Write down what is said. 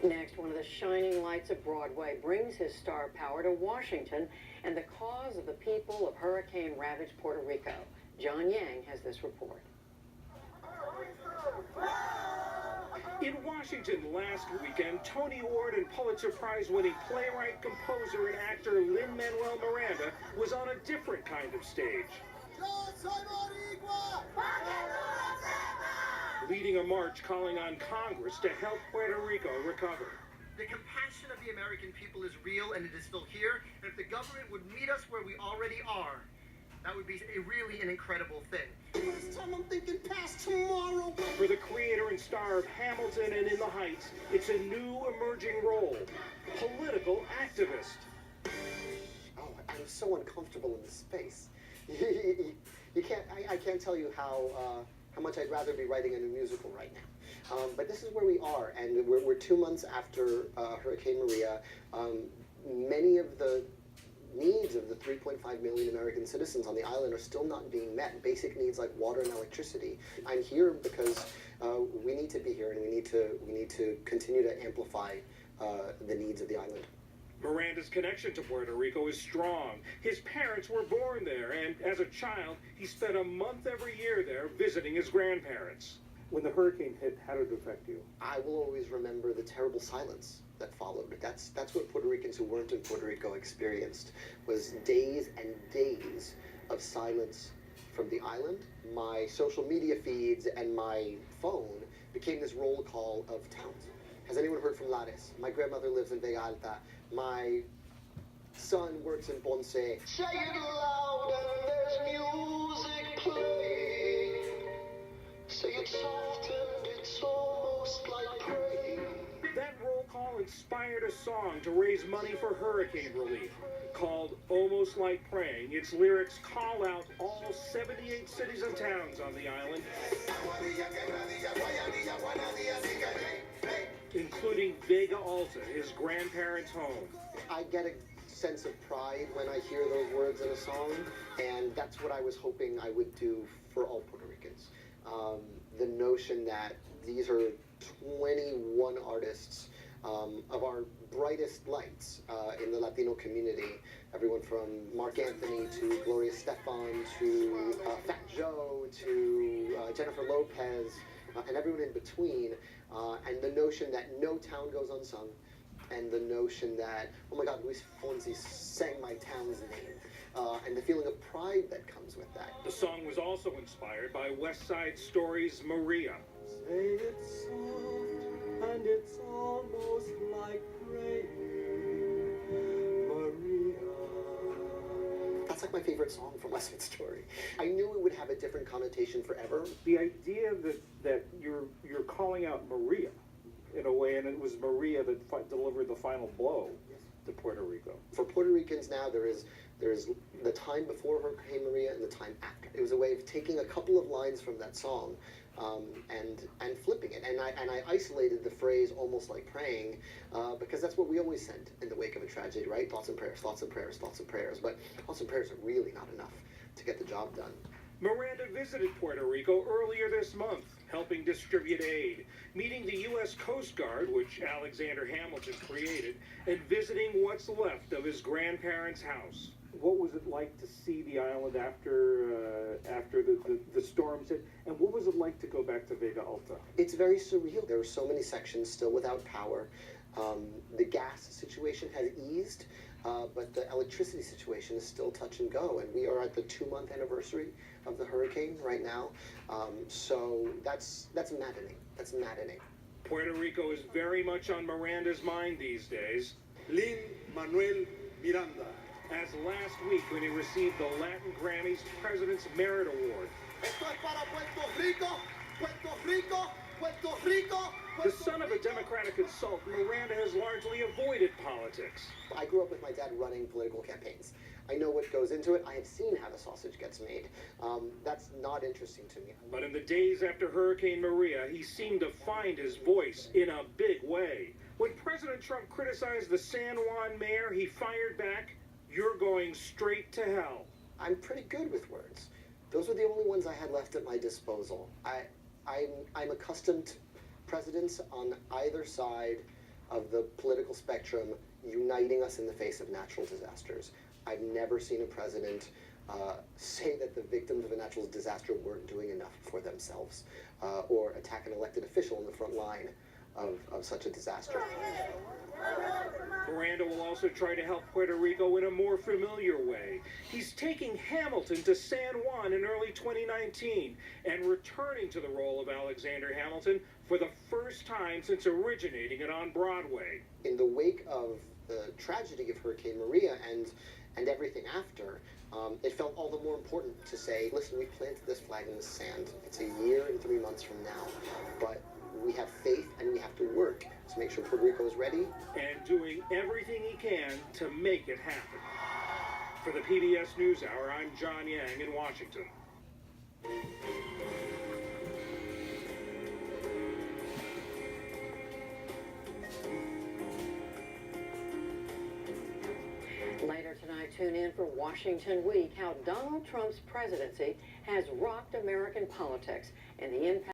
Next, one of the shining lights of Broadway brings his star power to Washington and the cause of the people of hurricane-ravaged Puerto Rico. John Yang has this report. In Washington last weekend, Tony Award and Pulitzer Prize-winning playwright, composer, and actor Lin-Manuel Miranda was on a different kind of stage. Leading a march calling on Congress to help Puerto Rico recover. The compassion of the American people is real, and it is still here. And if the government would meet us where we already are, that would be really an incredible thing. This time I'm thinking past tomorrow. For the creator and star of Hamilton and In the Heights, it's a new emerging role, political activist. Oh, I'm so uncomfortable in this space. You can't. I can't tell you how much I'd rather be writing a new musical right now. But this is where we are, and we're 2 months after Hurricane Maria. Many of the needs of the 3.5 million American citizens on the island are still not being met. Basic needs like water and electricity. I'm here because we need to be here, and we need to continue to amplify the needs of the island. Miranda's connection to Puerto Rico is strong. His parents were born there, and as a child, he spent a month every year there visiting his grandparents. When the hurricane hit, how did it affect you? I will always remember the terrible silence that followed. That's what Puerto Ricans who weren't in Puerto Rico experienced, was days and days of silence from the island. My social media feeds and my phone became this roll call of towns. Has anyone heard from Lares? My grandmother lives in Vega Alta. My son works in Ponce. Say it loud and there's music playing. Say it soft and it's almost like praying. That roll call inspired a song to raise money for hurricane relief. Called Almost Like Praying, its lyrics call out all 78 cities and towns on the island, including Vega Alta, his grandparents' home. I get a sense of pride when I hear those words in a song, and that's what I was hoping I would do for all Puerto Ricans. The notion that these are 21 artists of our brightest lights in the Latino community, everyone from Mark Anthony to Gloria Estefan to Fat Joe to Jennifer Lopez, and everyone in between, and the notion that no town goes unsung, and the notion that, oh my God, Luis Fonsi sang my town's name, and the feeling of pride that comes with that. The song was also inspired by West Side Story's Maria. Say it's soft and it's almost like praying, Maria. That's like my favorite song from West Side Story. I knew it would have a different connotation forever. The idea that you're calling out Maria in a way, and it was Maria that delivered the final blow to Puerto Rico. For Puerto Ricans now, there is the time before Hurricane Maria and the time after. It was a way of taking a couple of lines from that song and flipping it. And I isolated the phrase "almost like praying" because that's what we always send in the wake of a tragedy, right? Thoughts and prayers, thoughts and prayers, thoughts and prayers. But thoughts and prayers are really not enough to get the job done. Miranda visited Puerto Rico earlier this month, helping distribute aid, meeting the U.S. Coast Guard, which Alexander Hamilton created, and visiting what's left of his grandparents' house. What was it like to see the island after the storms hit, and what was it like to go back to Vega Alta? It's very surreal. There are so many sections still without power. The gas situation has eased, but the electricity situation is still touch and go, and we are at the 2-month anniversary of the hurricane right now. So that's maddening. That's maddening. Puerto Rico is very much on Miranda's mind these days. Lin-Manuel Miranda. As last week when he received the Latin Grammy's President's Merit Award. Esto es para Puerto Rico, Puerto Rico, Puerto Rico. The son of a Democratic consultant, Miranda has largely avoided politics. I grew up with my dad running political campaigns. I know what goes into it. I have seen how the sausage gets made. That's not interesting to me. But in the days after Hurricane Maria, he seemed to find his voice in a big way. When President Trump criticized the San Juan mayor, he fired back, "You're going straight to hell." I'm pretty good with words. Those were the only ones I had left at my disposal. I'm accustomed to presidents on either side of the political spectrum uniting us in the face of natural disasters. I've never seen a president say that the victims of a natural disaster weren't doing enough for themselves, or attack an elected official in the front line of such a disaster. Miranda will also try to help Puerto Rico in a more familiar way. He's taking Hamilton to San Juan in early 2019 and returning to the role of Alexander Hamilton for the first time since originating it on Broadway. In the wake of the tragedy of Hurricane Maria and everything after, it felt all the more important to say, listen, we planted this flag in the sand. It's a year and 3 months from now, but we have faith and we have to work to make sure Puerto Rico is ready. And doing everything he can to make it happen. For the PBS NewsHour, I'm John Yang in Washington. Later tonight, tune in for Washington Week, how Donald Trump's presidency has rocked American politics and the impact